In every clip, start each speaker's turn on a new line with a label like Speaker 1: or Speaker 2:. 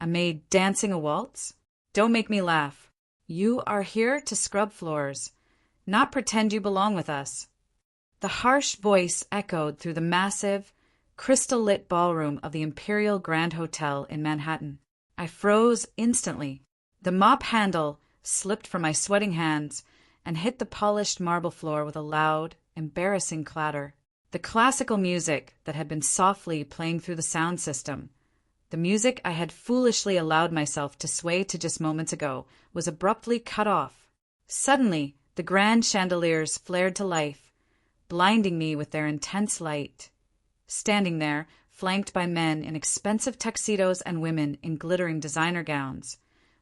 Speaker 1: A maid dancing a waltz? Don't make me laugh. You are here to scrub floors, not pretend you belong with us. The harsh voice echoed through the massive, crystal-lit ballroom of the Imperial Grand Hotel in Manhattan. I froze instantly. The mop handle slipped from my sweating hands and hit the polished marble floor with a loud, embarrassing clatter. The classical music that had been softly playing through the sound system, the music I had foolishly allowed myself to sway to just moments ago, was abruptly cut off. Suddenly, the grand chandeliers flared to life, blinding me with their intense light. Standing there, flanked by men in expensive tuxedos and women in glittering designer gowns,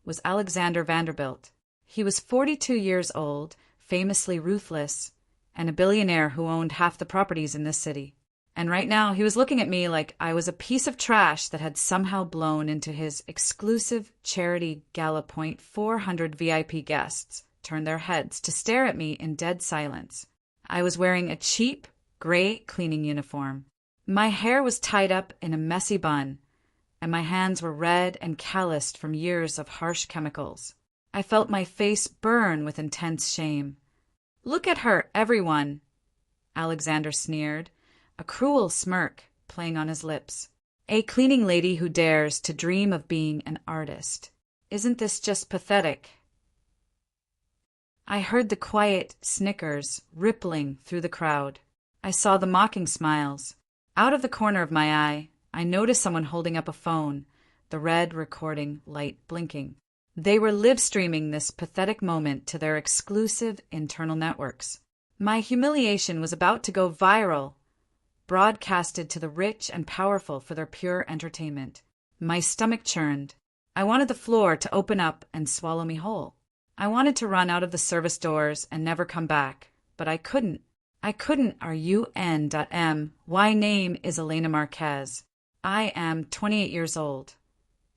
Speaker 1: was Alexander Vanderbilt. He was 42 years old, famously ruthless, and a billionaire who owned half the properties in this city. And right now he was looking at me like I was a piece of trash that had somehow blown into his exclusive charity gala. 400 VIP guests turned their heads to stare at me in dead silence. I was wearing a cheap, gray cleaning uniform. My hair was tied up in a messy bun, and my hands were red and calloused from years of harsh chemicals. I felt my face burn with intense shame. "Look at her, everyone," Alexander sneered, a cruel smirk playing on his lips. "A cleaning lady who dares to dream of being an artist. Isn't this just pathetic?" I heard the quiet snickers rippling through the crowd. I saw the mocking smiles. Out of the corner of my eye, I noticed someone holding up a phone, the red recording light blinking. They were live-streaming this pathetic moment to their exclusive internal networks. My humiliation was about to go viral, broadcasted to the rich and powerful for their pure entertainment. My stomach churned. I wanted the floor to open up and swallow me whole. I wanted to run out of the service doors and never come back, but I couldn't. My name is Elena Marquez. I am 28 years old,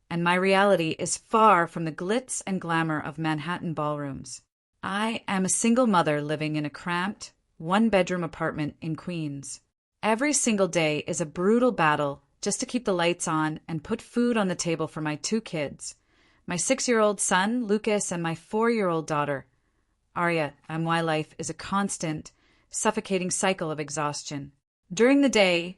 Speaker 1: and my reality is far from the glitz and glamour of Manhattan ballrooms. I am a single mother living in a cramped, one-bedroom apartment in Queens. Every single day is a brutal battle just to keep the lights on and put food on the table for my 2 kids, my 6-year-old son, Lucas, and my 4-year-old daughter, Arya, and my life is a constant, suffocating cycle of exhaustion. During the day,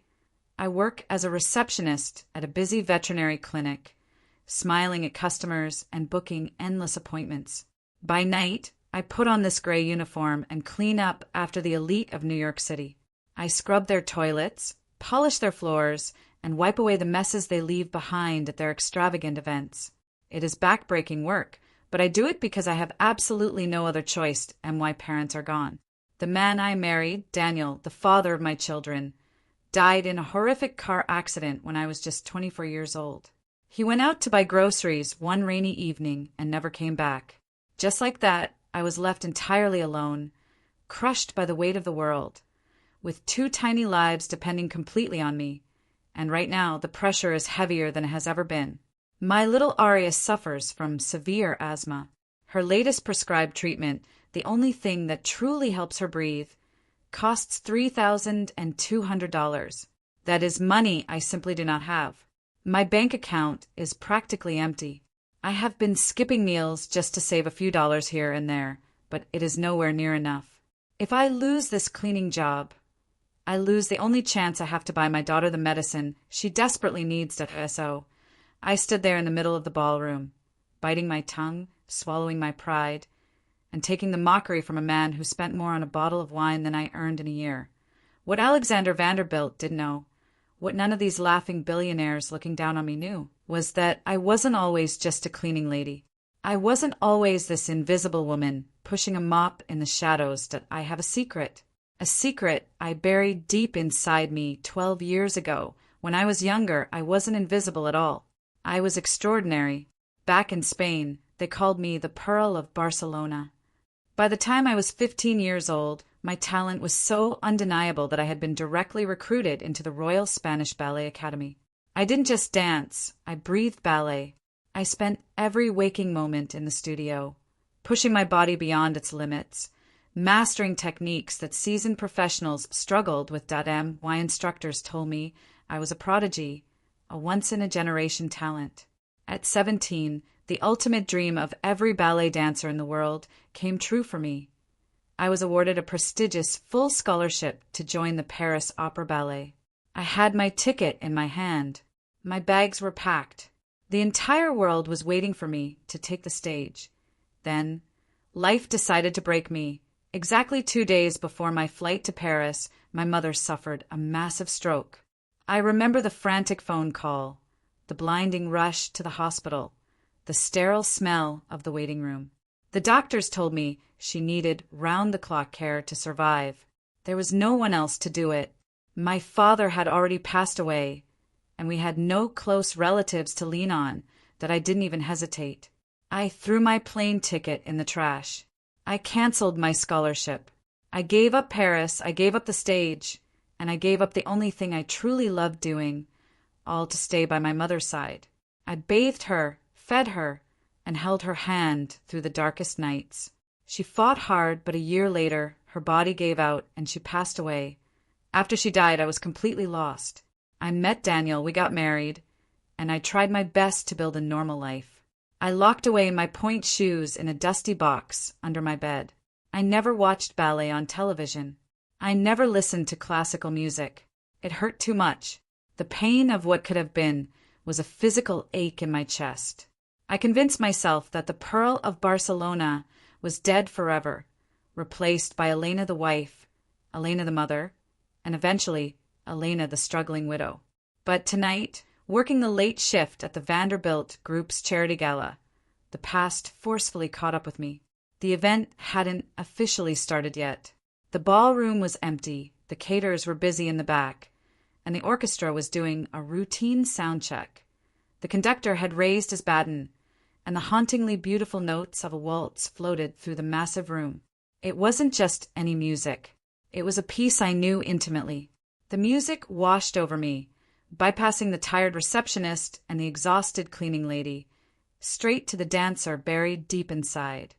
Speaker 1: I work as a receptionist at a busy veterinary clinic, smiling at customers and booking endless appointments. By night, I put on this gray uniform and clean up after the elite of New York City. I scrub their toilets, polish their floors, and wipe away the messes they leave behind at their extravagant events. It is backbreaking work, but I do it because I have absolutely no other choice and my parents are gone. The man I married, Daniel, the father of my children, died in a horrific car accident when I was just 24 years old. He went out to buy groceries one rainy evening and never came back. Just like that, I was left entirely alone, crushed by the weight of the world, with 2 tiny lives depending completely on me, and right now the pressure is heavier than it has ever been. My little Arya suffers from severe asthma. Her latest prescribed treatment, the only thing that truly helps her breathe, costs $3,200. That is money I simply do not have. My bank account is practically empty. I have been skipping meals just to save a few dollars here and there, but it is nowhere near enough. If I lose this cleaning job, I lose the only chance I have to buy my daughter the medicine she desperately needs to SO. I stood there in the middle of the ballroom, biting my tongue, swallowing my pride, and taking the mockery from a man who spent more on a bottle of wine than I earned in a year. What Alexander Vanderbilt didn't know, what none of these laughing billionaires looking down on me knew, was that I wasn't always just a cleaning lady. I wasn't always this invisible woman pushing a mop in the shadows. That I have a secret I buried deep inside me 12 years ago. When I was younger, I wasn't invisible at all. I was extraordinary. Back in Spain, they called me the Pearl of Barcelona. By the time I was 15 years old, my talent was so undeniable that I had been directly recruited into the Royal Spanish Ballet Academy. I didn't just dance, I breathed ballet. I spent every waking moment in the studio, pushing my body beyond its limits, mastering techniques that seasoned professionals struggled with. My instructors told me I was a prodigy, a once-in-a-generation talent. At 17, the ultimate dream of every ballet dancer in the world came true for me. I was awarded a prestigious full scholarship to join the Paris Opera Ballet. I had my ticket in my hand. My bags were packed. The entire world was waiting for me to take the stage. Then, life decided to break me. Exactly 2 days before my flight to Paris, my mother suffered a massive stroke. I remember the frantic phone call, the blinding rush to the hospital, the sterile smell of the waiting room. The doctors told me she needed round-the-clock care to survive. There was no one else to do it. My father had already passed away, and we had no close relatives to lean on that I didn't even hesitate. I threw my plane ticket in the trash. I canceled my scholarship. I gave up Paris, I gave up the stage, and I gave up the only thing I truly loved doing, all to stay by my mother's side. I bathed her, fed her, and held her hand through the darkest nights. She fought hard, but a year later, her body gave out and she passed away. After she died, I was completely lost. I met Daniel, we got married, and I tried my best to build a normal life. I locked away my pointe shoes in a dusty box under my bed. I never watched ballet on television. I never listened to classical music. It hurt too much. The pain of what could have been was a physical ache in my chest. I convinced myself that the Pearl of Barcelona was dead forever, replaced by Elena the wife, Elena the mother, and eventually Elena the struggling widow. But tonight, working the late shift at the Vanderbilt group's charity gala, the past forcefully caught up with me. The event hadn't officially started yet. The ballroom was empty, the caterers were busy in the back, and the orchestra was doing a routine sound check. The conductor had raised his baton, and the hauntingly beautiful notes of a waltz floated through the massive room. It wasn't just any music. It was a piece I knew intimately. The music washed over me, bypassing the tired receptionist and the exhausted cleaning lady, straight to the dancer buried deep inside.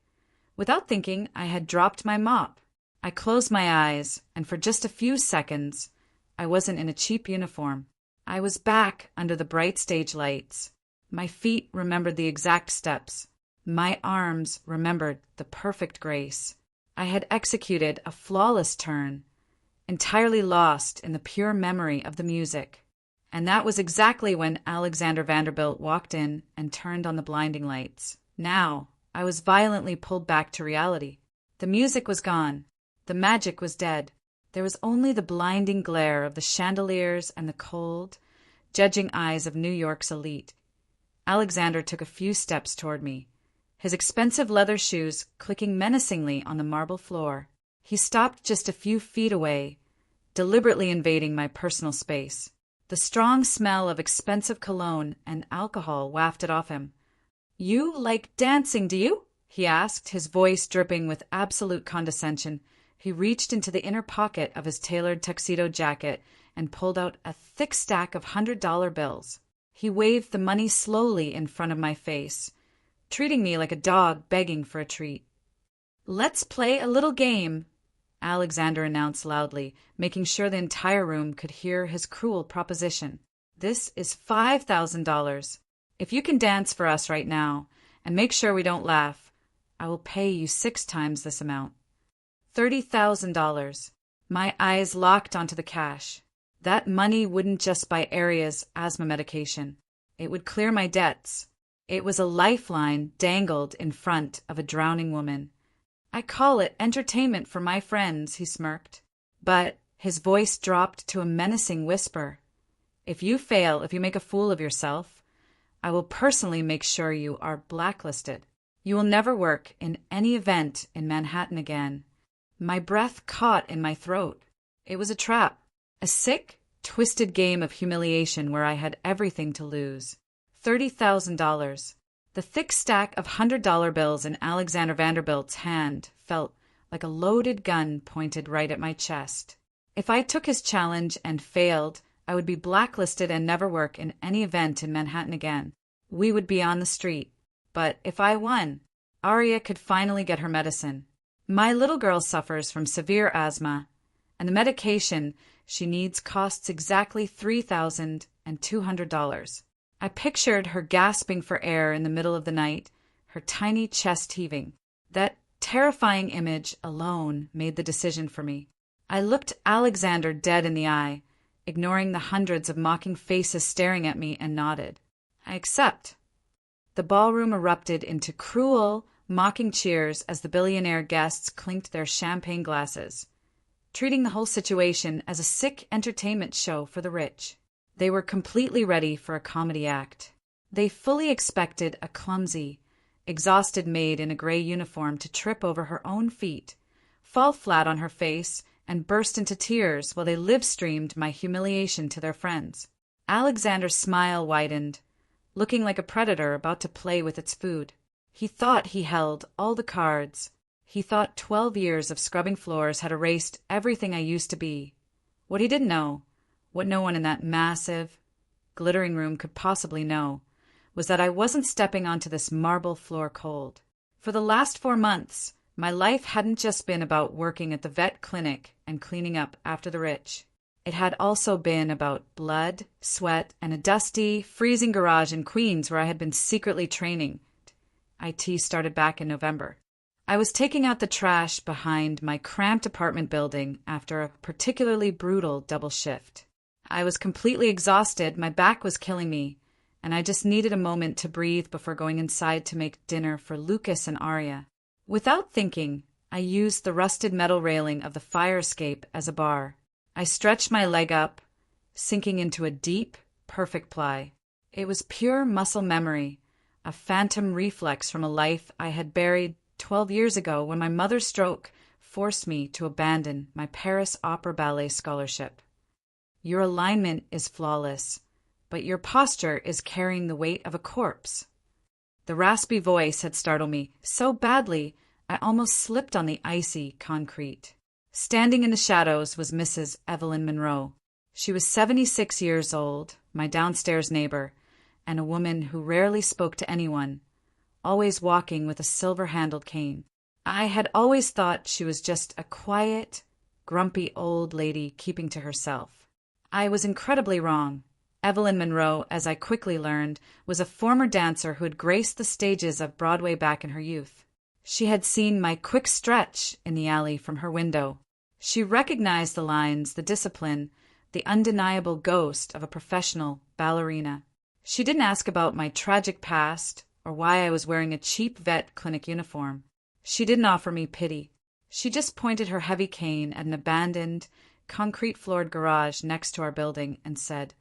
Speaker 1: Without thinking, I had dropped my mop. I closed my eyes, and for just a few seconds, I wasn't in a cheap uniform. I was back under the bright stage lights. My feet remembered the exact steps. My arms remembered the perfect grace. I had executed a flawless turn, entirely lost in the pure memory of the music. And that was exactly when Alexander Vanderbilt walked in and turned on the blinding lights. Now, I was violently pulled back to reality. The music was gone. The magic was dead. There was only the blinding glare of the chandeliers and the cold, judging eyes of New York's elite. Alexander took a few steps toward me, his expensive leather shoes clicking menacingly on the marble floor. He stopped just a few feet away, deliberately invading my personal space. The strong smell of expensive cologne and alcohol wafted off him. "You like dancing, do you?" he asked, his voice dripping with absolute condescension. He reached into the inner pocket of his tailored tuxedo jacket and pulled out a thick stack of $100 bills. He waved the money slowly in front of my face, treating me like a dog begging for a treat. "Let's play a little game," Alexander announced loudly, making sure the entire room could hear his cruel proposition. "This is $5,000. If you can dance for us right now and make sure we don't laugh, I will pay you 6 times this amount." $30,000. My eyes locked onto the cash. That money wouldn't just buy Aria's asthma medication. It would clear my debts. It was a lifeline dangled in front of a drowning woman. "I call it entertainment for my friends," he smirked. But his voice dropped to a menacing whisper. "If you fail, if you make a fool of yourself, I will personally make sure you are blacklisted. You will never work in any event in Manhattan again." My breath caught in my throat. It was a trap, a sick, twisted game of humiliation where I had everything to lose. $30,000. The thick stack of $100 bills in Alexander Vanderbilt's hand felt like a loaded gun pointed right at my chest. If I took his challenge and failed, I would be blacklisted and never work in any event in Manhattan again. We would be on the street. But if I won, Aria could finally get her medicine. My little girl suffers from severe asthma, and the medication she needs costs exactly $3,200. I pictured her gasping for air in the middle of the night, her tiny chest heaving. That terrifying image alone made the decision for me. I looked Alexander dead in the eye, ignoring the hundreds of mocking faces staring at me, and nodded. I accept. The ballroom erupted into cruel, mocking cheers as the billionaire guests clinked their champagne glasses, treating the whole situation as a sick entertainment show for the rich. They were completely ready for a comedy act. They fully expected a clumsy, exhausted maid in a gray uniform to trip over her own feet, fall flat on her face, and burst into tears while they live-streamed my humiliation to their friends. Alexander's smile widened, looking like a predator about to play with its food. He thought he held all the cards. He thought 12 years of scrubbing floors had erased everything I used to be. What he didn't know, what no one in that massive, glittering room could possibly know, was that I wasn't stepping onto this marble floor cold. For the last 4 months, my life hadn't just been about working at the vet clinic and cleaning up after the rich. It had also been about blood, sweat, and a dusty, freezing garage in Queens where I had been secretly training. IT started back in November. I was taking out the trash behind my cramped apartment building after a particularly brutal double shift. I was completely exhausted, my back was killing me, and I just needed a moment to breathe before going inside to make dinner for Lucas and Arya. Without thinking, I used the rusted metal railing of the fire escape as a bar. I stretched my leg up, sinking into a deep, perfect plie. It was pure muscle memory, a phantom reflex from a life I had buried 12 years ago when my mother's stroke forced me to abandon my Paris Opera Ballet scholarship. Your alignment is flawless, but your posture is carrying the weight of a corpse. The raspy voice had startled me so badly I almost slipped on the icy concrete. Standing in the shadows was Mrs. Evelyn Monroe. She was 76 years old, my downstairs neighbor, and a woman who rarely spoke to anyone, always walking with a silver-handled cane. I had always thought she was just a quiet, grumpy old lady keeping to herself. I was incredibly wrong. Evelyn Monroe, as I quickly learned, was a former dancer who had graced the stages of Broadway back in her youth. She had seen my quick stretch in the alley from her window. She recognized the lines, the discipline, the undeniable ghost of a professional ballerina. She didn't ask about my tragic past or why I was wearing a cheap vet clinic uniform. She didn't offer me pity. She just pointed her heavy cane at an abandoned, concrete-floored garage next to our building and said,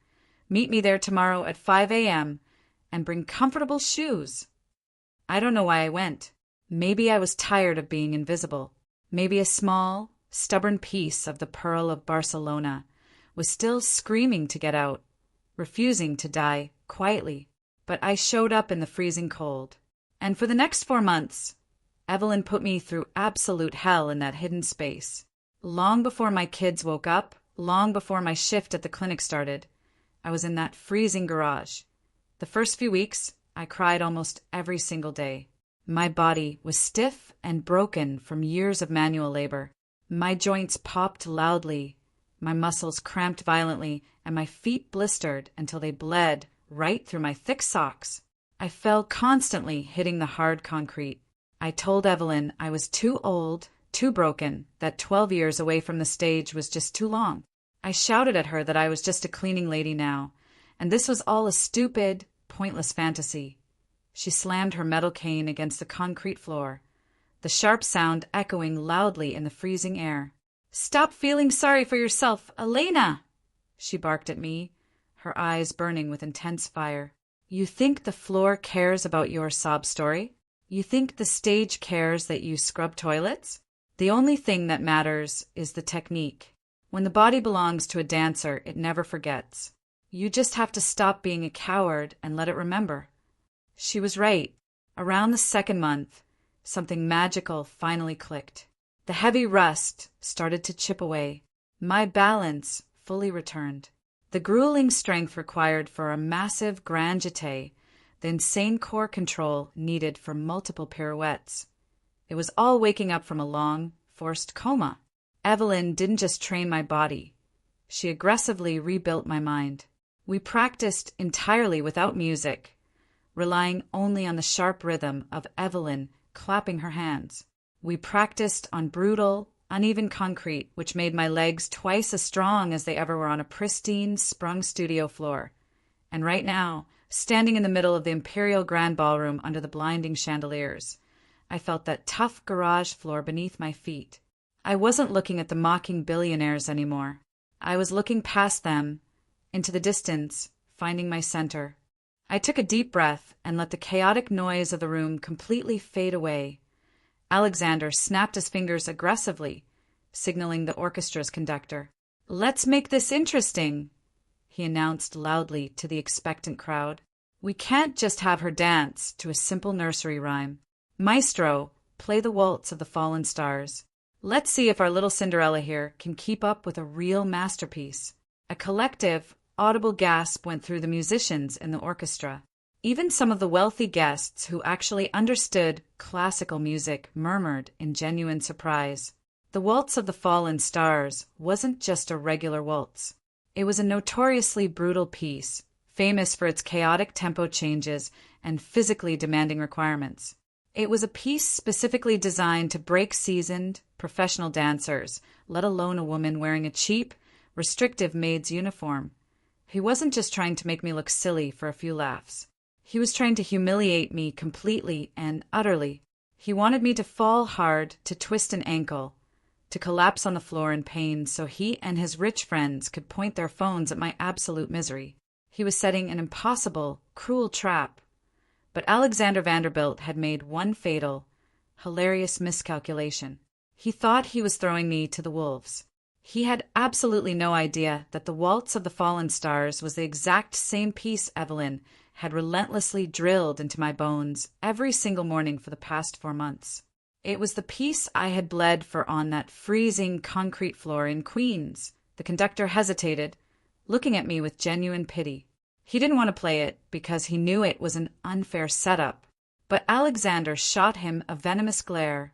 Speaker 1: "Meet me there tomorrow at 5 a.m. and bring comfortable shoes." I don't know why I went. Maybe I was tired of being invisible. Maybe a small, stubborn piece of the Pearl of Barcelona was still screaming to get out, refusing to die quietly. But I showed up in the freezing cold. And for the next 4 months, Evelyn put me through absolute hell in that hidden space. Long before my kids woke up, long before my shift at the clinic started, I was in that freezing garage. The first few weeks, I cried almost every single day. My body was stiff and broken from years of manual labor. My joints popped loudly, my muscles cramped violently, and my feet blistered until they bled right through my thick socks. I fell constantly hitting the hard concrete. I told Evelyn I was too old, too broken, that 12 years away from the stage was just too long. I shouted at her that I was just a cleaning lady now, and this was all a stupid, pointless fantasy. She slammed her metal cane against the concrete floor, the sharp sound echoing loudly in the freezing air. "Stop feeling sorry for yourself, Elena!" she barked at me, her eyes burning with intense fire. "You think the floor cares about your sob story? You think the stage cares that you scrub toilets? The only thing that matters is the technique. When the body belongs to a dancer, it never forgets. You just have to stop being a coward and let it remember." She was right. Around the second month, something magical finally clicked. The heavy rust started to chip away. My balance fully returned. The grueling strength required for a massive grand jeté, the insane core control needed for multiple pirouettes. It was all waking up from a long, forced coma. Evelyn didn't just train my body. She aggressively rebuilt my mind. We practiced entirely without music, relying only on the sharp rhythm of Evelyn clapping her hands. We practiced on brutal, uneven concrete, which made my legs twice as strong as they ever were on a pristine, sprung studio floor. And right now, standing in the middle of the Imperial Grand Ballroom under the blinding chandeliers, I felt that tough garage floor beneath my feet. I wasn't looking at the mocking billionaires anymore. I was looking past them, into the distance, finding my center. I took a deep breath and let the chaotic noise of the room completely fade away. Alexander snapped his fingers aggressively, signaling the orchestra's conductor. "Let's make this interesting," he announced loudly to the expectant crowd. "We can't just have her dance to a simple nursery rhyme. Maestro, play the Waltz of the Fallen Stars. Let's see if our little Cinderella here can keep up with a real masterpiece." A collective, audible gasp went through the musicians in the orchestra. Even some of the wealthy guests who actually understood classical music murmured in genuine surprise. The Waltz of the Fallen Stars wasn't just a regular waltz. It was a notoriously brutal piece, famous for its chaotic tempo changes and physically demanding requirements. It was a piece specifically designed to break seasoned, professional dancers, let alone a woman wearing a cheap, restrictive maid's uniform. He wasn't just trying to make me look silly for a few laughs. He was trying to humiliate me completely and utterly. He wanted me to fall hard, to twist an ankle, to collapse on the floor in pain so he and his rich friends could point their phones at my absolute misery. He was setting an impossible, cruel trap. But Alexander Vanderbilt had made one fatal, hilarious miscalculation. He thought he was throwing me to the wolves. He had absolutely no idea that the Waltz of the Fallen Stars was the exact same piece Evelyn had relentlessly drilled into my bones every single morning for the past 4 months. It was the piece I had bled for on that freezing concrete floor in Queens. The conductor hesitated, looking at me with genuine pity. He didn't want to play it because he knew it was an unfair setup, but Alexander shot him a venomous glare,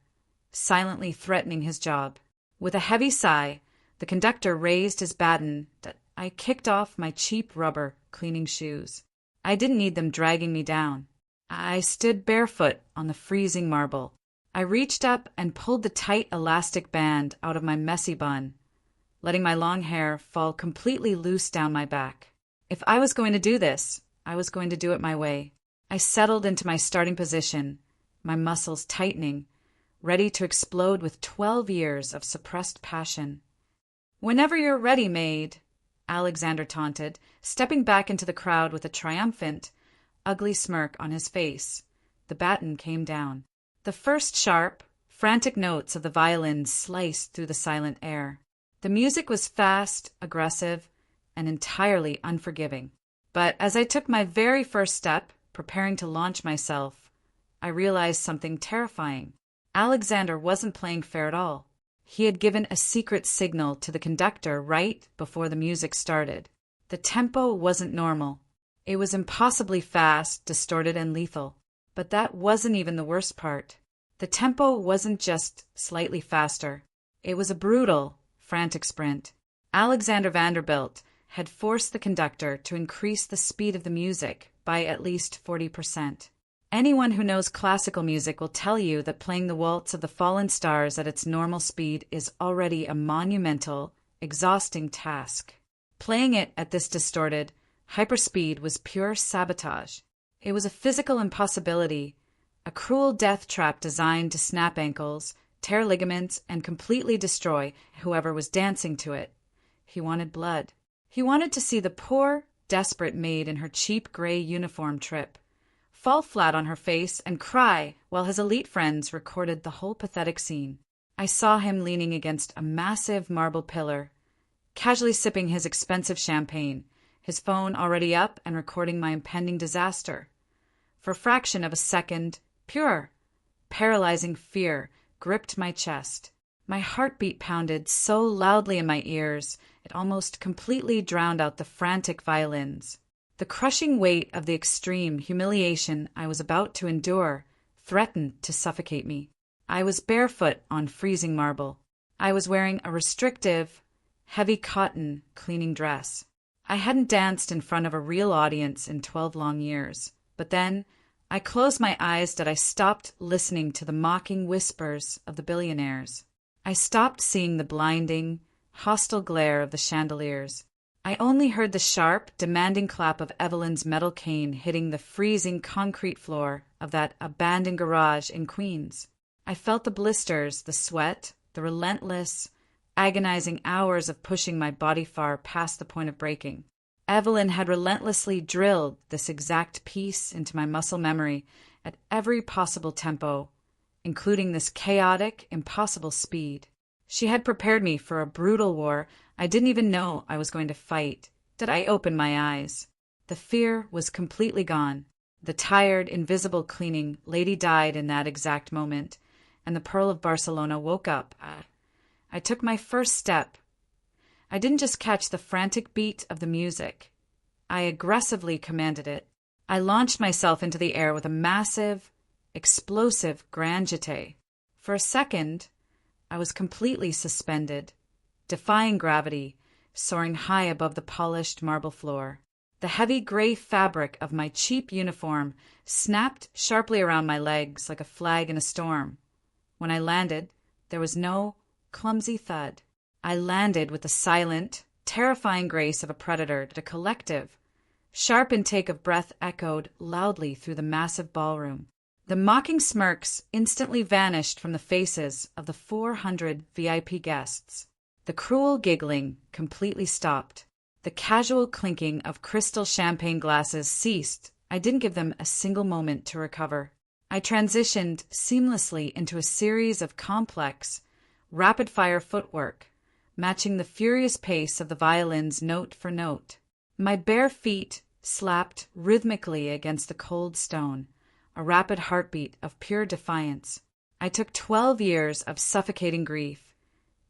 Speaker 1: silently threatening his job. With a heavy sigh, the conductor raised his baton that I kicked off my cheap rubber cleaning shoes. I didn't need them dragging me down. I stood barefoot on the freezing marble. I reached up and pulled the tight elastic band out of my messy bun, letting my long hair fall completely loose down my back. If I was going to do this, I was going to do it my way. I settled into my starting position, my muscles tightening, ready to explode with 12 years of suppressed passion. "Whenever you're ready, maid," Alexander taunted, stepping back into the crowd with a triumphant, ugly smirk on his face. The baton came down. The first sharp, frantic notes of the violin sliced through the silent air. The music was fast, aggressive, and entirely unforgiving. But as I took my very first step, preparing to launch myself, I realized something terrifying. Alexander wasn't playing fair at all. He had given a secret signal to the conductor right before the music started. The tempo wasn't normal. It was impossibly fast, distorted, and lethal. But that wasn't even the worst part. The tempo wasn't just slightly faster. It was a brutal, frantic sprint. Alexander Vanderbilt had forced the conductor to increase the speed of the music by at least 40%. Anyone who knows classical music will tell you that playing the Waltz of the Fallen Stars at its normal speed is already a monumental, exhausting task. Playing it at this distorted, hyperspeed was pure sabotage. It was a physical impossibility, a cruel death trap designed to snap ankles, tear ligaments, and completely destroy whoever was dancing to it. He wanted blood. He wanted to see the poor, desperate maid in her cheap gray uniform trip, fall flat on her face and cry while his elite friends recorded the whole pathetic scene. I saw him leaning against a massive marble pillar, casually sipping his expensive champagne, his phone already up and recording my impending disaster. For a fraction of a second, pure, paralyzing fear gripped my chest. My heartbeat pounded so loudly in my ears, it almost completely drowned out the frantic violins. The crushing weight of the extreme humiliation I was about to endure threatened to suffocate me. I was barefoot on freezing marble. I was wearing a restrictive, heavy cotton cleaning dress. I hadn't danced in front of a real audience in 12 long years, but then I closed my eyes that I stopped listening to the mocking whispers of the billionaires. I stopped seeing the blinding, hostile glare of the chandeliers. I only heard the sharp, demanding clap of Evelyn's metal cane hitting the freezing concrete floor of that abandoned garage in Queens. I felt the blisters, the sweat, the relentless, agonizing hours of pushing my body far past the point of breaking. Evelyn had relentlessly drilled this exact piece into my muscle memory at every possible tempo, including this chaotic, impossible speed. She had prepared me for a brutal war I didn't even know I was going to fight. Did I open my eyes? The fear was completely gone. The tired, invisible cleaning lady died in that exact moment, and the Pearl of Barcelona woke up. I took my first step. I didn't just catch the frantic beat of the music. I aggressively commanded it. I launched myself into the air with a massive, explosive grand jeté. For a second, I was completely suspended, defying gravity, soaring high above the polished marble floor. The heavy gray fabric of my cheap uniform snapped sharply around my legs like a flag in a storm. When I landed, there was no clumsy thud. I landed with the silent, terrifying grace of a predator. The collective, sharp intake of breath echoed loudly through the massive ballroom. The mocking smirks instantly vanished from the faces of the 400 VIP guests. The cruel giggling completely stopped. The casual clinking of crystal champagne glasses ceased. I didn't give them a single moment to recover. I transitioned seamlessly into a series of complex, rapid-fire footwork, matching the furious pace of the violins note for note. My bare feet slapped rhythmically against the cold stone, a rapid heartbeat of pure defiance. I took 12 years of suffocating grief,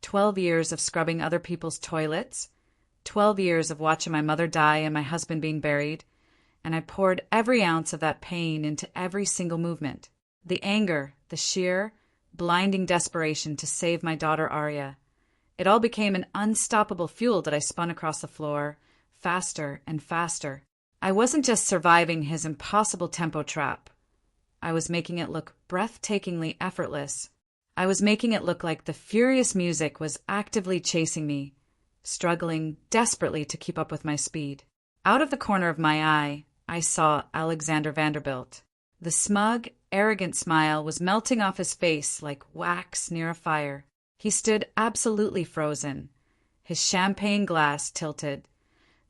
Speaker 1: 12 years of scrubbing other people's toilets, 12 years of watching my mother die and my husband being buried, and I poured every ounce of that pain into every single movement. The anger, the sheer, blinding desperation to save my daughter Arya. It all became an unstoppable fuel that I spun across the floor, faster and faster. I wasn't just surviving his impossible tempo trap. I was making it look breathtakingly effortless. I was making it look like the furious music was actively chasing me, struggling desperately to keep up with my speed. Out of the corner of my eye, I saw Alexander Vanderbilt. The smug, arrogant smile was melting off his face like wax near a fire. He stood absolutely frozen, his champagne glass tilted,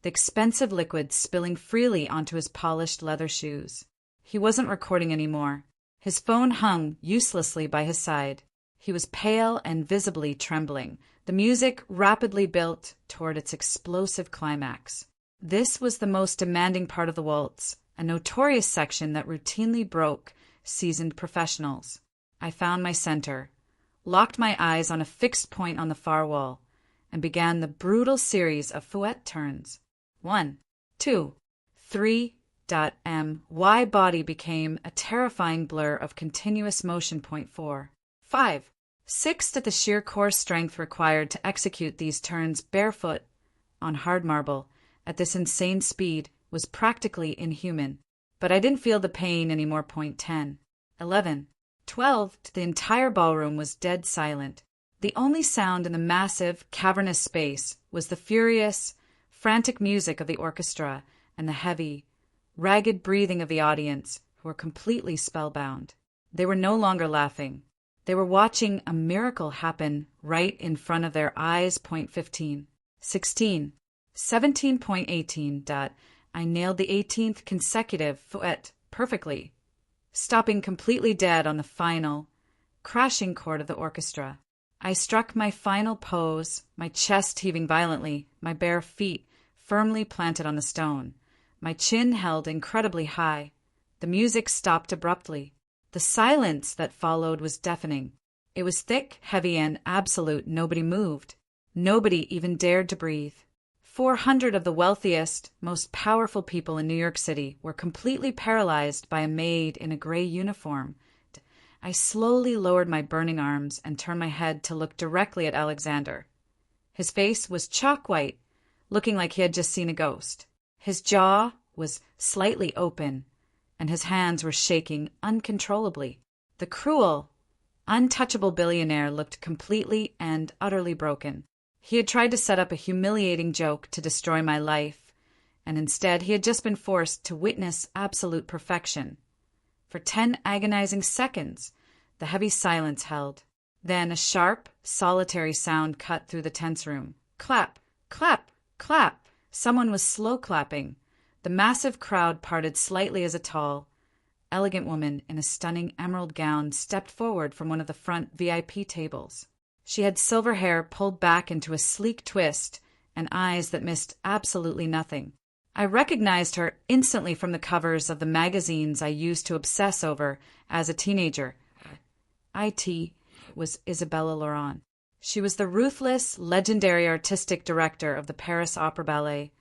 Speaker 1: the expensive liquid spilling freely onto his polished leather shoes. He wasn't recording anymore. His phone hung uselessly by his side. He was pale and visibly trembling. The music rapidly built toward its explosive climax. This was the most demanding part of the waltz, a notorious section that routinely broke seasoned professionals. I found my center, locked my eyes on a fixed point on the far wall, and began the brutal series of fouetté turns. 1, 2, 3. My body became a terrifying blur of continuous motion. 4, 5, 6. That the sheer core strength required to execute these turns barefoot on hard marble at this insane speed was practically inhuman. But I didn't feel the pain anymore. 10, 11, 12. The entire ballroom was dead silent. The only sound in the massive, cavernous space was the furious, frantic music of the orchestra and the heavy, ragged breathing of the audience, who were completely spellbound. They were no longer laughing. They were watching a miracle happen right in front of their eyes. 15, 16, 17.18. I nailed the 18th consecutive fouetté perfectly, stopping completely dead on the final, crashing chord of the orchestra. I struck my final pose, my chest heaving violently, my bare feet firmly planted on the stone, my chin held incredibly high. The music stopped abruptly. The silence that followed was deafening. It was thick, heavy, and absolute. Nobody moved. Nobody even dared to breathe. 400 of the wealthiest, most powerful people in New York City were completely paralyzed by a maid in a gray uniform. I slowly lowered my burning arms and turned my head to look directly at Alexander. His face was chalk white, looking like he had just seen a ghost. His jaw was slightly open, and his hands were shaking uncontrollably. The cruel, untouchable billionaire looked completely and utterly broken. He had tried to set up a humiliating joke to destroy my life, and instead he had just been forced to witness absolute perfection. For 10 agonizing seconds, the heavy silence held. Then a sharp, solitary sound cut through the tense room. Clap, clap, clap. Someone was slow clapping. The massive crowd parted slightly as a tall, elegant woman in a stunning emerald gown stepped forward from one of the front VIP tables. She had silver hair pulled back into a sleek twist and eyes that missed absolutely nothing. I recognized her instantly from the covers of the magazines I used to obsess over as a teenager. It was Isabella Laurent. She was the ruthless, legendary artistic director of the Paris Opera Ballet,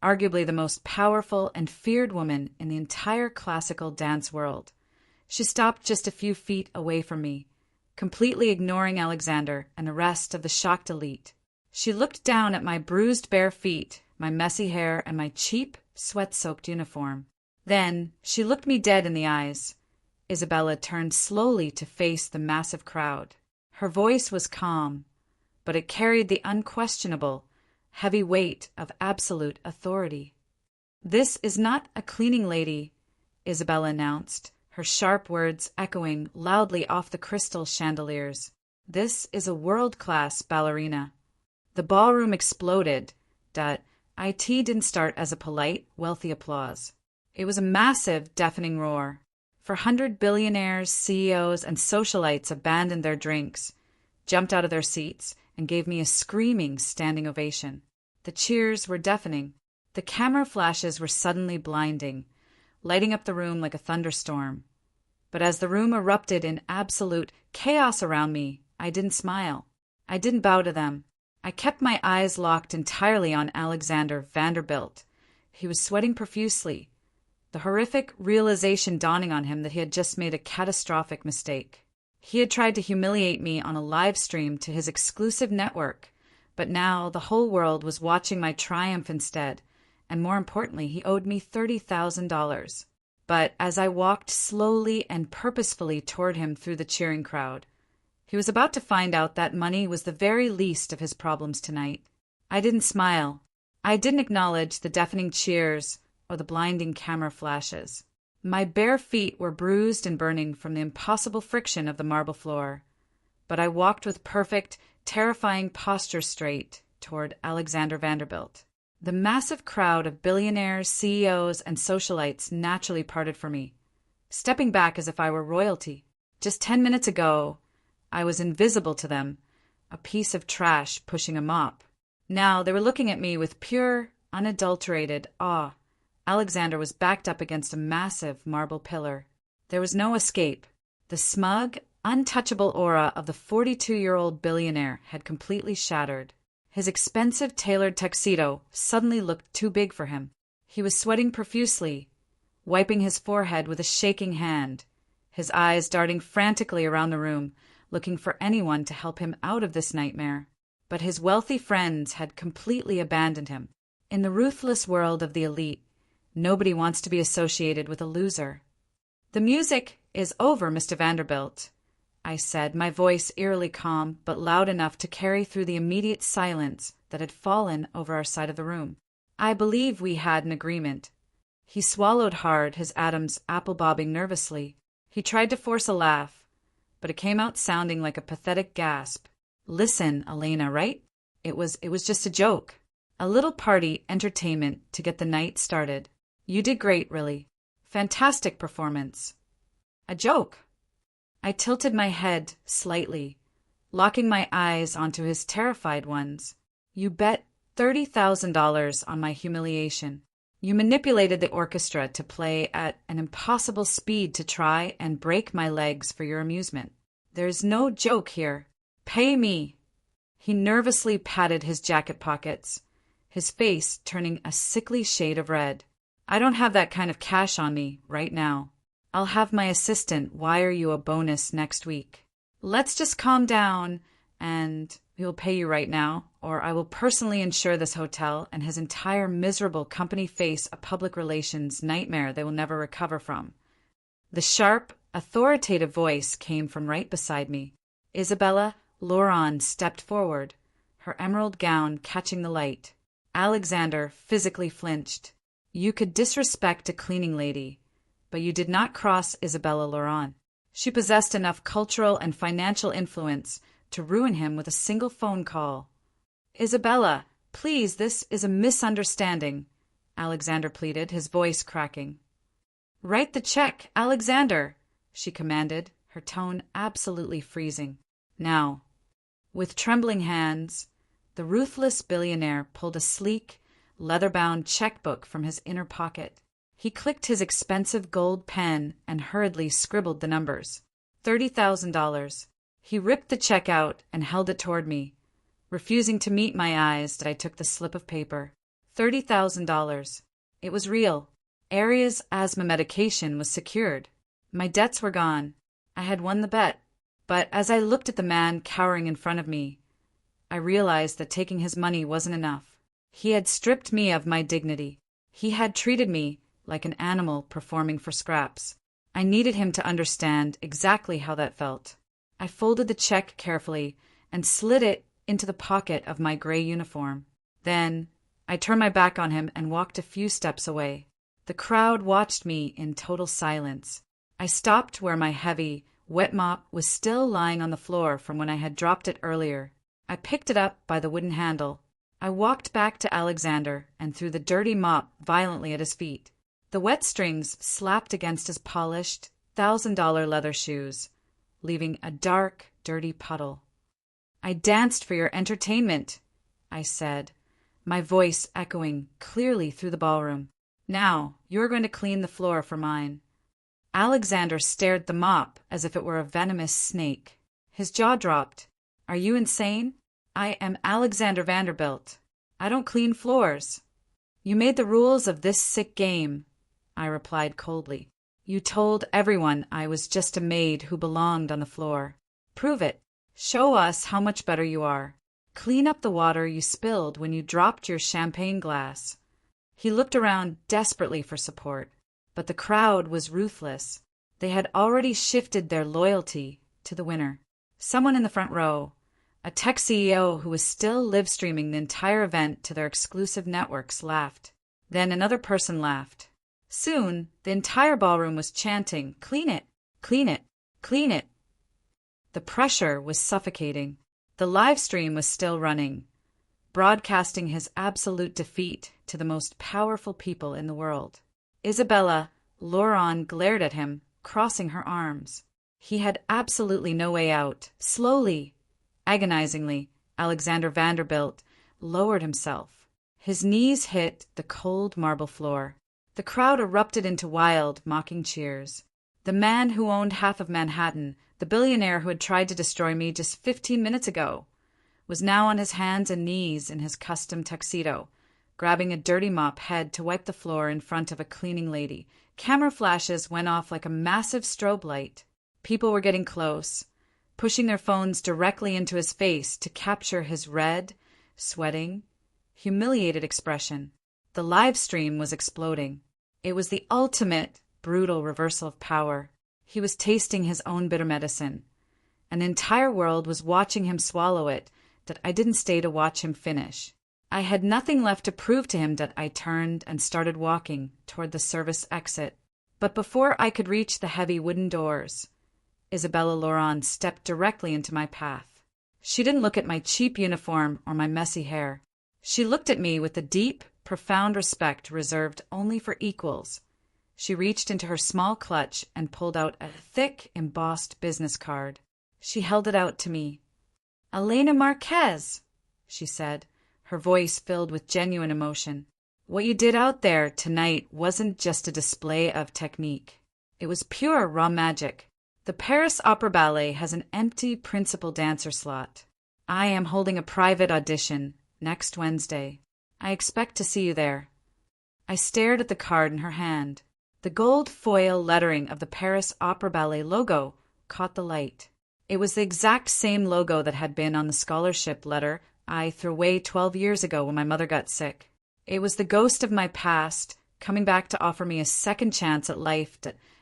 Speaker 1: arguably the most powerful and feared woman in the entire classical dance world. She stopped just a few feet away from me, completely ignoring Alexander and the rest of the shocked elite. She looked down at my bruised bare feet, my messy hair, and my cheap, sweat-soaked uniform. Then she looked me dead in the eyes. Isabella turned slowly to face the massive crowd. Her voice was calm, but it carried the unquestionable, heavy weight of absolute authority. "This is not a cleaning lady," Isabella announced, her sharp words echoing loudly off the crystal chandeliers. "This is a world-class ballerina." The ballroom exploded. It didn't start as a polite, wealthy applause. It was a massive, deafening roar. 400 billionaires, CEOs, and socialites abandoned their drinks, jumped out of their seats, and gave me a screaming standing ovation. The cheers were deafening. The camera flashes were suddenly blinding, lighting up the room like a thunderstorm. But as the room erupted in absolute chaos around me, I didn't smile. I didn't bow to them. I kept my eyes locked entirely on Alexander Vanderbilt. He was sweating profusely, the horrific realization dawning on him that he had just made a catastrophic mistake. He had tried to humiliate me on a live stream to his exclusive network, but now the whole world was watching my triumph instead, and more importantly, he owed me $30,000. But as I walked slowly and purposefully toward him through the cheering crowd, he was about to find out that money was the very least of his problems tonight. I didn't smile. I didn't acknowledge the deafening cheers or the blinding camera flashes. My bare feet were bruised and burning from the impossible friction of the marble floor, but I walked with perfect, terrifying posture straight toward Alexander Vanderbilt. The massive crowd of billionaires, CEOs, and socialites naturally parted for me, stepping back as if I were royalty. Just 10 minutes ago, I was invisible to them, a piece of trash pushing a mop. Now they were looking at me with pure, unadulterated awe. Alexander was backed up against a massive marble pillar. There was no escape. The smug, untouchable aura of the 42-year-old billionaire had completely shattered. His expensive tailored tuxedo suddenly looked too big for him. He was sweating profusely, wiping his forehead with a shaking hand, his eyes darting frantically around the room, looking for anyone to help him out of this nightmare. But his wealthy friends had completely abandoned him. In the ruthless world of the elite, nobody wants to be associated with a loser. "The music is over, Mr. Vanderbilt," I said, my voice eerily calm but loud enough to carry through the immediate silence that had fallen over our side of the room. "I believe we had an agreement." He swallowed hard, his atoms apple-bobbing nervously. He tried to force a laugh, but it came out sounding like a pathetic gasp. "Listen, Elena, right? It was just a joke. A little party entertainment to get the night started. You did great, really. Fantastic performance. A joke." I tilted my head slightly, locking my eyes onto his terrified ones. "You bet $30,000 on my humiliation. You manipulated the orchestra to play at an impossible speed to try and break my legs for your amusement. There's no joke here. Pay me." He nervously patted his jacket pockets, his face turning a sickly shade of red. "I don't have that kind of cash on me right now. I'll have my assistant wire you a bonus next week. Let's just calm down and we will pay you right now, or I will personally insure this hotel and his entire miserable company face a public relations nightmare they will never recover from. The sharp, authoritative voice came from right beside me. Isabella Laurent stepped forward, her emerald gown catching the light. Alexander physically flinched. You could disrespect a cleaning lady, but you did not cross Isabella Laurent. She possessed enough cultural and financial influence to ruin him with a single phone call. Isabella, please, this is a misunderstanding, Alexander pleaded, his voice cracking. Write the check, Alexander, she commanded, her tone absolutely freezing. Now. With trembling hands, the ruthless billionaire pulled a sleek, leather-bound checkbook from his inner pocket. He clicked his expensive gold pen and hurriedly scribbled the numbers. $30,000. He ripped the check out and held it toward me, refusing to meet my eyes as I took the slip of paper. $30,000. It was real. Aria's asthma medication was secured. My debts were gone. I had won the bet. But as I looked at the man cowering in front of me, I realized that taking his money wasn't enough. He had stripped me of my dignity. He had treated me like an animal performing for scraps. I needed him to understand exactly how that felt. I folded the check carefully and slid it into the pocket of my gray uniform. Then I turned my back on him and walked a few steps away. The crowd watched me in total silence. I stopped where my heavy, wet mop was still lying on the floor from when I had dropped it earlier. I picked it up by the wooden handle. I walked back to Alexander and threw the dirty mop violently at his feet. The wet strings slapped against his polished, $1,000 leather shoes, leaving a dark, dirty puddle. I danced for your entertainment, I said, my voice echoing clearly through the ballroom. Now, you're going to clean the floor for mine. Alexander stared at the mop as if it were a venomous snake. His jaw dropped. Are you insane? I am Alexander Vanderbilt. I don't clean floors. You made the rules of this sick game, I replied coldly. You told everyone I was just a maid who belonged on the floor. Prove it. Show us how much better you are. Clean up the water you spilled when you dropped your champagne glass. He looked around desperately for support, but the crowd was ruthless. They had already shifted their loyalty to the winner. Someone in the front row, a tech CEO who was still live-streaming the entire event to their exclusive networks, laughed. Then another person laughed. Soon, the entire ballroom was chanting, "Clean it! Clean it! Clean it!" The pressure was suffocating. The live stream was still running, broadcasting his absolute defeat to the most powerful people in the world. Isabella Laurent glared at him, crossing her arms. He had absolutely no way out. Slowly, agonizingly, Alexander Vanderbilt lowered himself. His knees hit the cold marble floor. The crowd erupted into wild, mocking cheers. The man who owned half of Manhattan, the billionaire who had tried to destroy me just 15 minutes ago, was now on his hands and knees in his custom tuxedo, grabbing a dirty mop head to wipe the floor in front of a cleaning lady. Camera flashes went off like a massive strobe light. People were getting close, pushing their phones directly into his face to capture his red, sweating, humiliated expression. The live stream was exploding. It was the ultimate, brutal reversal of power. He was tasting his own bitter medicine. An entire world was watching him swallow it, that I didn't stay to watch him finish. I had nothing left to prove to him that I turned and started walking toward the service exit. But before I could reach the heavy wooden doors, Isabella Laurent stepped directly into my path. She didn't look at my cheap uniform or my messy hair. She looked at me with the deep, profound respect reserved only for equals. She reached into her small clutch and pulled out a thick, embossed business card. She held it out to me. "Elena Marquez," she said, her voice filled with genuine emotion. "What you did out there tonight wasn't just a display of technique. It was pure raw magic. The Paris Opera Ballet has an empty principal dancer slot. I am holding a private audition next Wednesday. I expect to see you there." I stared at the card in her hand. The gold foil lettering of the Paris Opera Ballet logo caught the light. It was the exact same logo that had been on the scholarship letter I threw away 12 years ago when my mother got sick. It was the ghost of my past, coming back to offer me a second chance at life.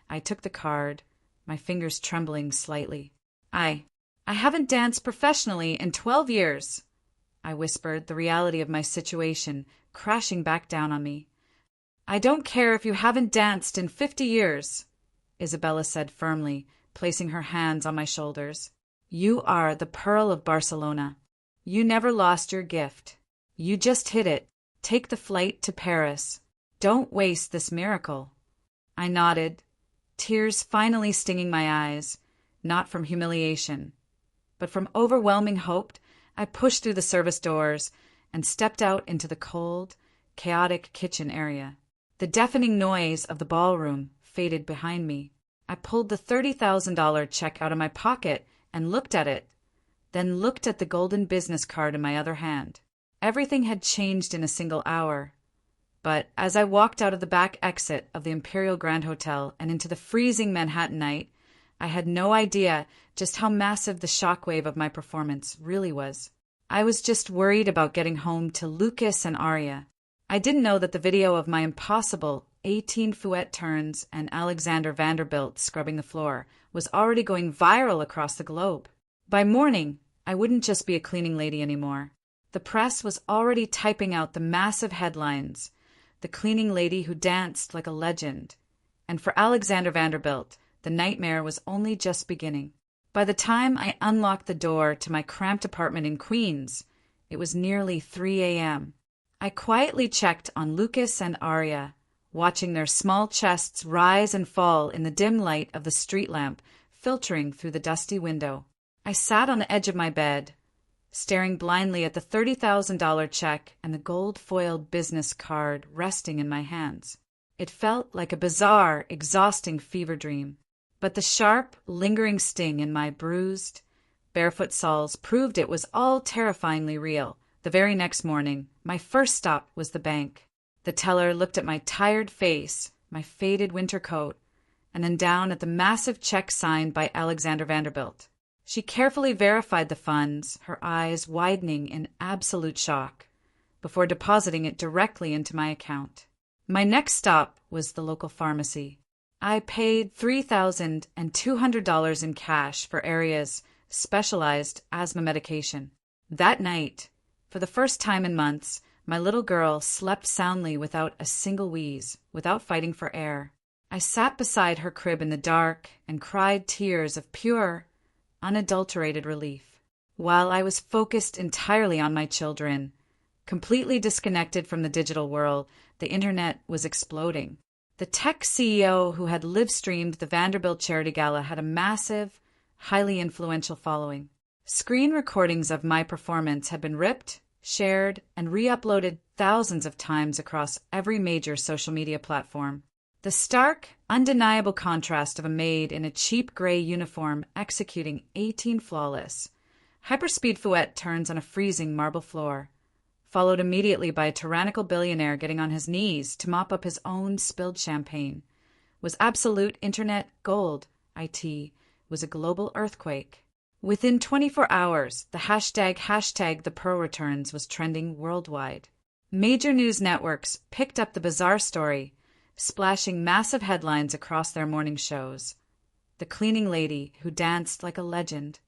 Speaker 1: I took the card, my fingers trembling slightly. I haven't danced professionally in 12 years, I whispered, the reality of my situation crashing back down on me. I don't care if you haven't danced in 50 years, Isabella said firmly, placing her hands on my shoulders. You are the Pearl of Barcelona. You never lost your gift. You just hit it. Take the flight to Paris. Don't waste this miracle. I nodded, tears finally stinging my eyes, not from humiliation, but from overwhelming hope. I pushed through the service doors and stepped out into the cold, chaotic kitchen area. The deafening noise of the ballroom faded behind me. I pulled the $30,000 check out of my pocket and looked at it, then looked at the golden business card in my other hand. Everything had changed in a single hour. But as I walked out of the back exit of the Imperial Grand Hotel and into the freezing Manhattan night, I had no idea just how massive the shockwave of my performance really was. I was just worried about getting home to Lucas and Aria. I didn't know that the video of my impossible 18 fouetté turns and Alexander Vanderbilt scrubbing the floor was already going viral across the globe. By morning, I wouldn't just be a cleaning lady anymore. The press was already typing out the massive headlines, the cleaning lady who danced like a legend. And for Alexander Vanderbilt, the nightmare was only just beginning. By the time I unlocked the door to my cramped apartment in Queens, it was nearly 3 a.m. I quietly checked on Lucas and Aria, watching their small chests rise and fall in the dim light of the street lamp filtering through the dusty window. I sat on the edge of my bed, staring blindly at the $30,000 check and the gold-foiled business card resting in my hands. It felt like a bizarre, exhausting fever dream. But the sharp, lingering sting in my bruised, barefoot soles proved it was all terrifyingly real. The very next morning, my first stop was the bank. The teller looked at my tired face, my faded winter coat, and then down at the massive check signed by Alexander Vanderbilt. She carefully verified the funds, her eyes widening in absolute shock, before depositing it directly into my account. My next stop was the local pharmacy. I paid $3,200 in cash for Aria's specialized asthma medication. That night, for the first time in months, my little girl slept soundly without a single wheeze, without fighting for air. I sat beside her crib in the dark and cried tears of pure, unadulterated relief. While I was focused entirely on my children, completely disconnected from the digital world, the internet was exploding. The tech CEO who had live-streamed the Vanderbilt Charity Gala had a massive, highly influential following. Screen recordings of my performance had been ripped, shared, and re-uploaded thousands of times across every major social media platform. The stark, undeniable contrast of a maid in a cheap gray uniform executing 18 flawless, hyperspeed fouetté turns on a freezing marble floor, followed immediately by a tyrannical billionaire getting on his knees to mop up his own spilled champagne, was absolute internet gold. IT was a global earthquake. Within 24 hours, the hashtag the Pearl returns was trending worldwide. Major news networks picked up the bizarre story, splashing massive headlines across their morning shows. The cleaning lady who danced like a legend.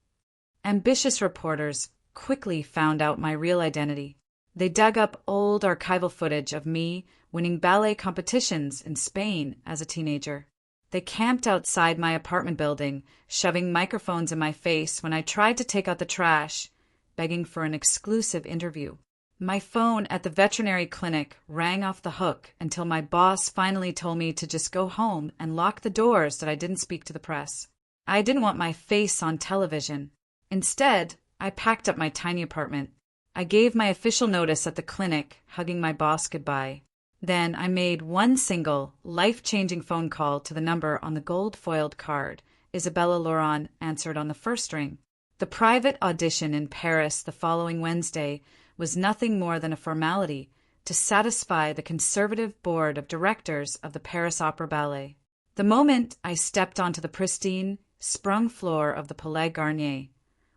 Speaker 1: Ambitious reporters quickly found out my real identity. They dug up old archival footage of me winning ballet competitions in Spain as a teenager. They camped outside my apartment building, shoving microphones in my face when I tried to take out the trash, begging for an exclusive interview. My phone at the veterinary clinic rang off the hook until my boss finally told me to just go home and lock the doors that I didn't speak to the press. I didn't want my face on television. Instead, I packed up my tiny apartment. I gave my official notice at the clinic, hugging my boss goodbye. Then I made one single, life-changing phone call to the number on the gold-foiled card. Isabella Laurent answered on the first ring. The private audition in Paris the following Wednesday was nothing more than a formality to satisfy the conservative board of directors of the Paris Opera Ballet. The moment I stepped onto the pristine, sprung floor of the Palais Garnier.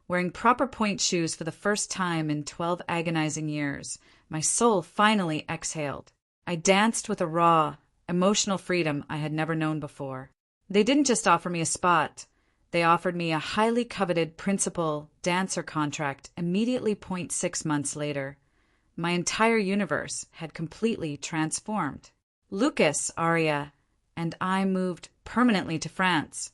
Speaker 1: Wearing proper point shoes for the first time in 12 agonizing years, my soul finally exhaled. I danced with a raw, emotional freedom I had never known before. They didn't just offer me a spot. They offered me a highly coveted principal dancer contract immediately 0.6 months later. My entire universe had completely transformed. Lucas, Aria, and I moved permanently to France,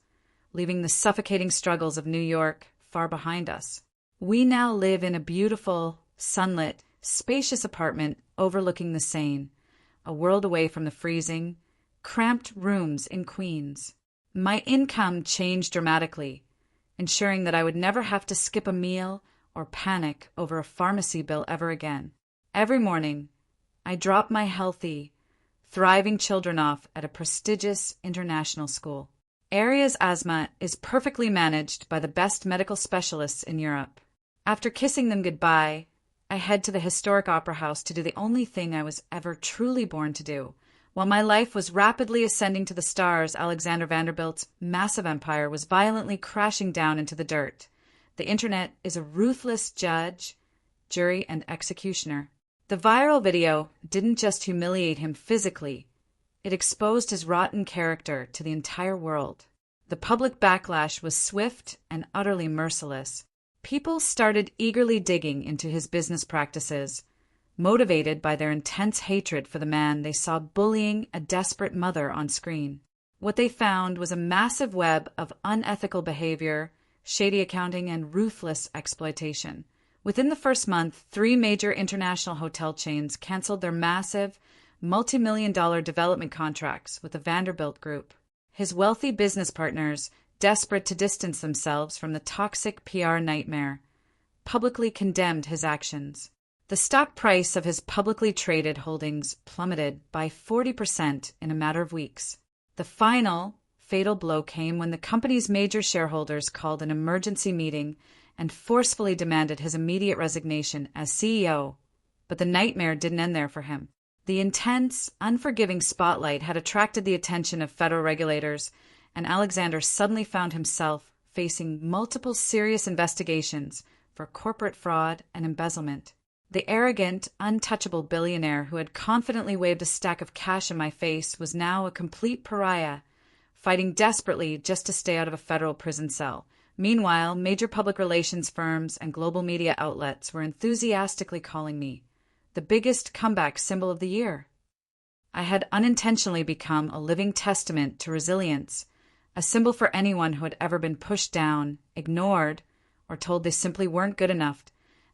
Speaker 1: leaving the suffocating struggles of New York far behind us. We now live in a beautiful, sunlit, spacious apartment overlooking the Seine, a world away from the freezing, cramped rooms in Queens. My income changed dramatically, ensuring that I would never have to skip a meal or panic over a pharmacy bill ever again. Every morning, I dropped my healthy, thriving children off at a prestigious international school. Aria's asthma is perfectly managed by the best medical specialists in Europe. After kissing them goodbye, I head to the historic opera house to do the only thing I was ever truly born to do. While my life was rapidly ascending to the stars, Alexander Vanderbilt's massive empire was violently crashing down into the dirt. The internet is a ruthless judge, jury, and executioner. The viral video didn't just humiliate him physically, it exposed his rotten character to the entire world. The public backlash was swift and utterly merciless. People started eagerly digging into his business practices, motivated by their intense hatred for the man they saw bullying a desperate mother on screen. What they found was a massive web of unethical behavior, shady accounting, and ruthless exploitation. Within the first month, 3 major international hotel chains canceled their massive, multi-million-dollar development contracts with the Vanderbilt Group. His wealthy business partners, desperate to distance themselves from the toxic PR nightmare, publicly condemned his actions. The stock price of his publicly traded holdings plummeted by 40% in a matter of weeks. The final, fatal blow came when the company's major shareholders called an emergency meeting and forcefully demanded his immediate resignation as CEO. But the nightmare didn't end there for him. The intense, unforgiving spotlight had attracted the attention of federal regulators, and Alexander suddenly found himself facing multiple serious investigations for corporate fraud and embezzlement. The arrogant, untouchable billionaire who had confidently waved a stack of cash in my face was now a complete pariah, fighting desperately just to stay out of a federal prison cell. Meanwhile, major public relations firms and global media outlets were enthusiastically calling me the biggest comeback symbol of the year. I had unintentionally become a living testament to resilience, a symbol for anyone who had ever been pushed down, ignored, or told they simply weren't good enough.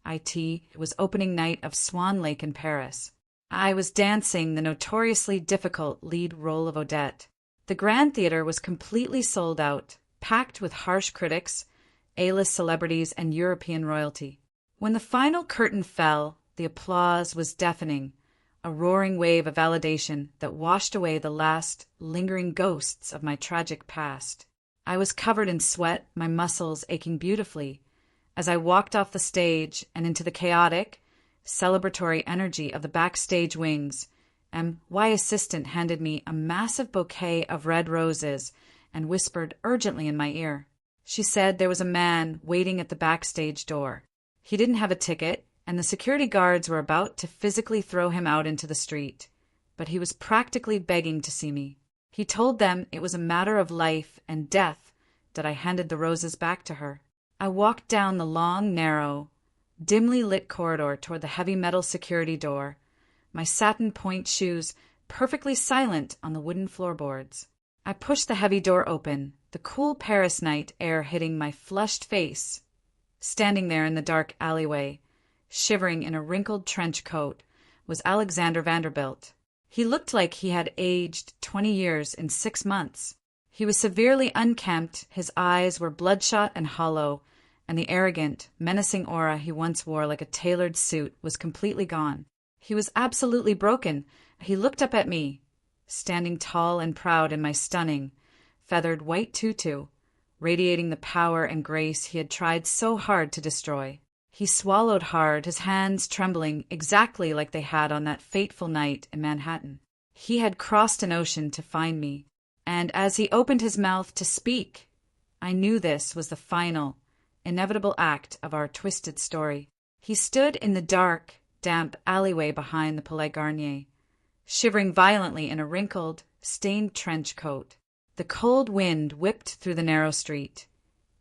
Speaker 1: It was opening night of Swan Lake in Paris. I was dancing the notoriously difficult lead role of Odette. The Grand Theatre was completely sold out, packed with harsh critics, A-list celebrities, and European royalty. When the final curtain fell, the applause was deafening, a roaring wave of validation that washed away the last lingering ghosts of my tragic past. I was covered in sweat, my muscles aching beautifully, as I walked off the stage and into the chaotic, celebratory energy of the backstage wings. My assistant handed me a massive bouquet of red roses and whispered urgently in my ear. She said there was a man waiting at the backstage door. He didn't have a ticket, and the security guards were about to physically throw him out into the street, but he was practically begging to see me. He told them it was a matter of life and death that I handed the roses back to her. I walked down the long, narrow, dimly lit corridor toward the heavy metal security door, my satin point shoes perfectly silent on the wooden floorboards. I pushed the heavy door open, the cool Paris night air hitting my flushed face. Standing there in the dark alleyway, shivering in a wrinkled trench coat, was Alexander Vanderbilt. He looked like he had aged 20 years in 6 months. He was severely unkempt, his eyes were bloodshot and hollow, and the arrogant, menacing aura he once wore like a tailored suit was completely gone. He was absolutely broken. He looked up at me, standing tall and proud in my stunning, feathered white tutu, radiating the power and grace he had tried so hard to destroy. He swallowed hard, his hands trembling exactly like they had on that fateful night in Manhattan. He had crossed an ocean to find me, and as he opened his mouth to speak, I knew this was the final, inevitable act of our twisted story. He stood in the dark, damp alleyway behind the Palais Garnier, shivering violently in a wrinkled, stained trench coat. The cold wind whipped through the narrow street,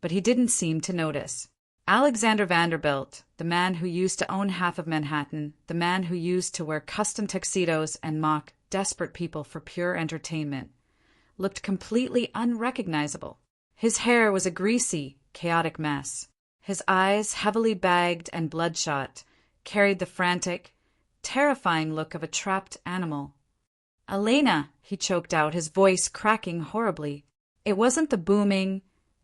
Speaker 1: but he didn't seem to notice. Alexander Vanderbilt, the man who used to own half of Manhattan, the man who used to wear custom tuxedos and mock desperate people for pure entertainment, looked completely unrecognizable. His hair was a greasy, chaotic mess. His eyes, heavily bagged and bloodshot, carried the frantic, terrifying look of a trapped animal. "Elena," he choked out, his voice cracking horribly. It wasn't the booming,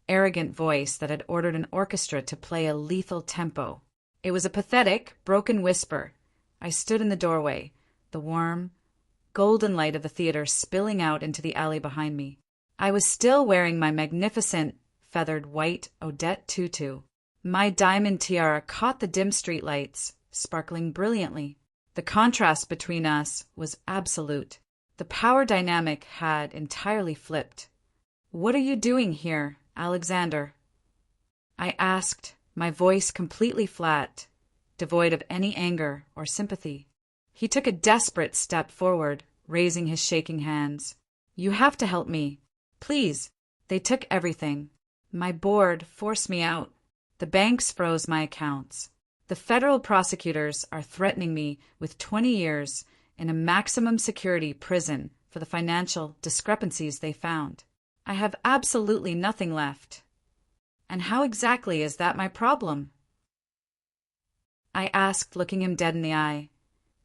Speaker 1: arrogant voice that had ordered an orchestra to play a lethal tempo. It was a pathetic, broken whisper. I stood in the doorway, the warm, golden light of the theater spilling out into the alley behind me. I was still wearing my magnificent, feathered white Odette tutu. My diamond tiara caught the dim streetlights, sparkling brilliantly. The contrast between us was absolute. The power dynamic had entirely flipped. "What are you doing here, Alexander?" I asked, my voice completely flat, devoid of any anger or sympathy. He took a desperate step forward, raising his shaking hands. "You have to help me. Please." They took everything. My board forced me out. The banks froze my accounts. The federal prosecutors are threatening me with 20 years in a maximum security prison for the financial discrepancies they found. I have absolutely nothing left. And how exactly is that my problem? I asked, looking him dead in the eye.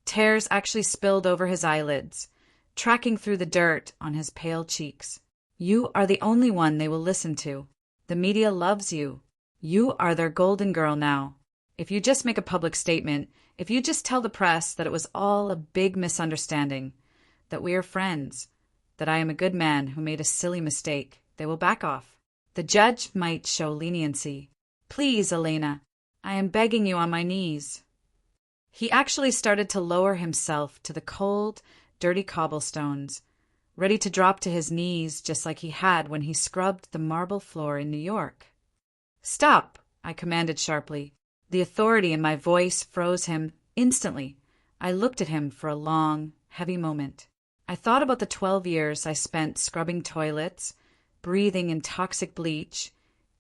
Speaker 1: Tears actually spilled over his eyelids, tracking through the dirt on his pale cheeks. "You are the only one they will listen to. The media loves you. You are their golden girl now. If you just make a public statement, if you just tell the press that it was all a big misunderstanding, that we are friends, that I am a good man who made a silly mistake, they will back off. The judge might show leniency. Please, Elena, I am begging you on my knees." He actually started to lower himself to the cold, dirty cobblestones, ready to drop to his knees just like he had when he scrubbed the marble floor in New York. "Stop," I commanded sharply. The authority in my voice froze him instantly. I looked at him for a long, heavy moment. I thought about the 12 years I spent scrubbing toilets, breathing in toxic bleach,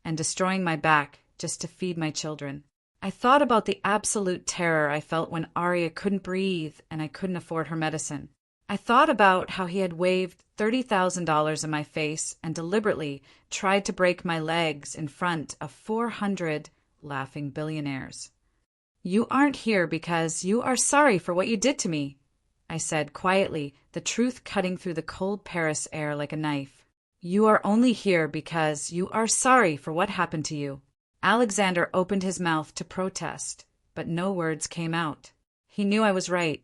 Speaker 1: and destroying my back just to feed my children. I thought about the absolute terror I felt when Aria couldn't breathe and I couldn't afford her medicine. I thought about how he had waved $30,000 in my face and deliberately tried to break my legs in front of 400 laughing billionaires. "You aren't here because you are sorry for what you did to me," I said quietly, the truth cutting through the cold Paris air like a knife. "You are only here because you are sorry for what happened to you." Alexander opened his mouth to protest, but no words came out. He knew I was right.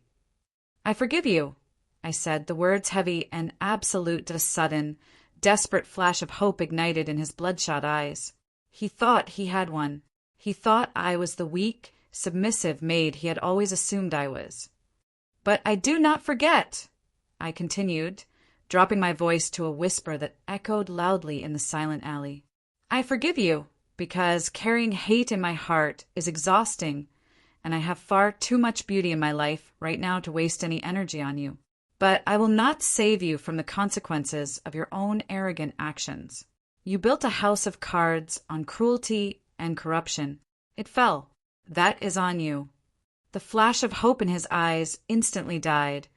Speaker 1: "I forgive you," I said, the words heavy and absolute. A sudden, desperate flash of hope ignited in his bloodshot eyes. He thought he had one. He thought I was the weak, submissive maid he had always assumed I was. "But I do not forget," I continued, dropping my voice to a whisper that echoed loudly in the silent alley. "I forgive you because carrying hate in my heart is exhausting, and I have far too much beauty in my life right now to waste any energy on you. But I will not save you from the consequences of your own arrogant actions. You built a house of cards on cruelty and corruption. It fell. That is on you." The flash of hope in his eyes instantly died,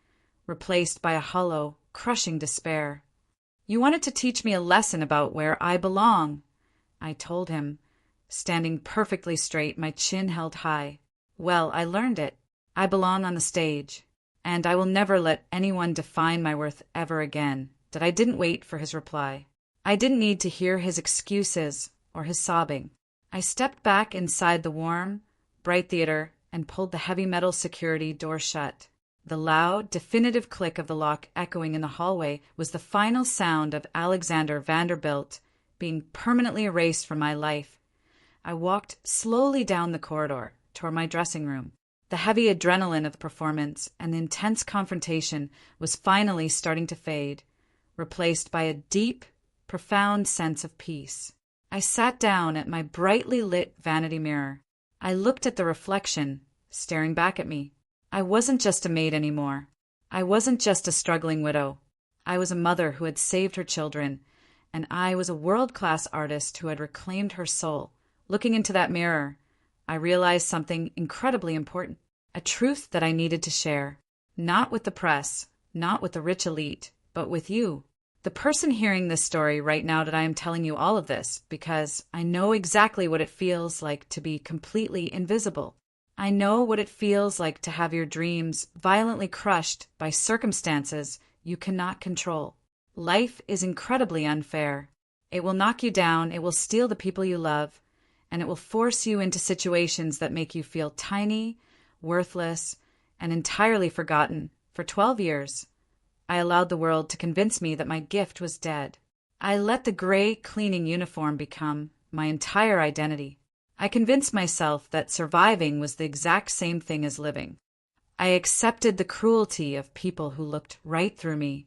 Speaker 1: replaced by a hollow, crushing despair. "You wanted to teach me a lesson about where I belong," I told him, standing perfectly straight, my chin held high. "Well, I learned it. I belong on the stage, and I will never let anyone define my worth ever again." That I didn't wait for his reply. I didn't need to hear his excuses or his sobbing. I stepped back inside the warm, bright theater and pulled the heavy metal security door shut. The loud, definitive click of the lock echoing in the hallway was the final sound of Alexander Vanderbilt being permanently erased from my life. I walked slowly down the corridor toward my dressing room. The heavy adrenaline of the performance and the intense confrontation was finally starting to fade, replaced by a deep, profound sense of peace. I sat down at my brightly lit vanity mirror. I looked at the reflection, staring back at me. I wasn't just a maid anymore. I wasn't just a struggling widow. I was a mother who had saved her children, and I was a world-class artist who had reclaimed her soul. Looking into that mirror, I realized something incredibly important, a truth that I needed to share. Not with the press, not with the rich elite, but with you. The person hearing this story right now that I am telling you all of this, because I know exactly what it feels like to be completely invisible. I know what it feels like to have your dreams violently crushed by circumstances you cannot control. Life is incredibly unfair. It will knock you down, it will steal the people you love, and it will force you into situations that make you feel tiny, worthless, and entirely forgotten. For 12 years, I allowed the world to convince me that my gift was dead. I let the gray cleaning uniform become my entire identity. I convinced myself that surviving was the exact same thing as living. I accepted the cruelty of people who looked right through me,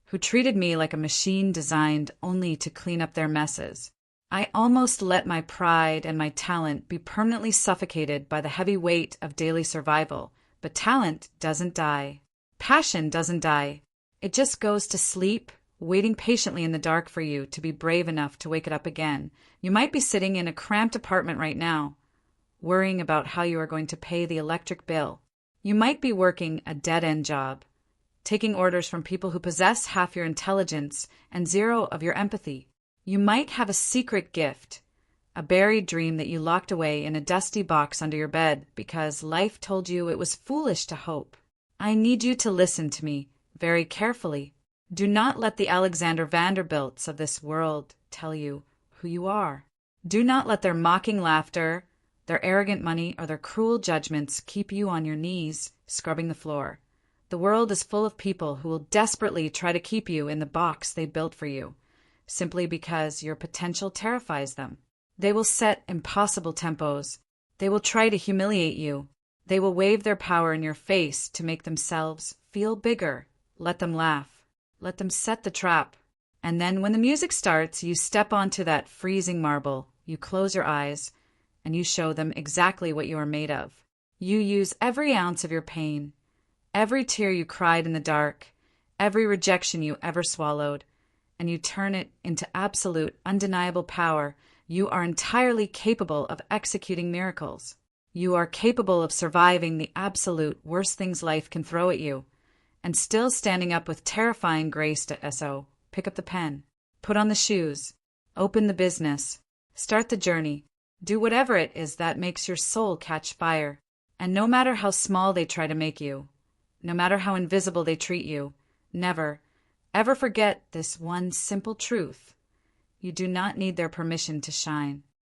Speaker 1: who treated me like a machine designed only to clean up their messes. I almost let my pride and my talent be permanently suffocated by the heavy weight of daily survival. But talent doesn't die. Passion doesn't die. It just goes to sleep, waiting patiently in the dark for you to be brave enough to wake it up again. You might be sitting in a cramped apartment right now, worrying about how you are going to pay the electric bill. You might be working a dead-end job, taking orders from people who possess half your intelligence and zero of your empathy. You might have a secret gift, a buried dream that you locked away in a dusty box under your bed because life told you it was foolish to hope. I need you to listen to me very carefully. Do not let the Alexander Vanderbilts of this world tell you who you are. Do not let their mocking laughter, their arrogant money, or their cruel judgments keep you on your knees, scrubbing the floor. The world is full of people who will desperately try to keep you in the box they built for you, simply because your potential terrifies them. They will set impossible tempos. They will try to humiliate you. They will wave their power in your face to make themselves feel bigger. Let them laugh. Let them set the trap. And then when the music starts, you step onto that freezing marble, you close your eyes, and you show them exactly what you are made of. You use every ounce of your pain, every tear you cried in the dark, every rejection you ever swallowed, and you turn it into absolute, undeniable power. You are entirely capable of executing miracles. You are capable of surviving the absolute worst things life can throw at you, and still standing up with terrifying grace to SO. Pick up the pen, put on the shoes, open the business, start the journey, do whatever it is that makes your soul catch fire. And no matter how small they try to make you, no matter how invisible they treat you, never, ever forget this one simple truth. You do not need their permission to shine.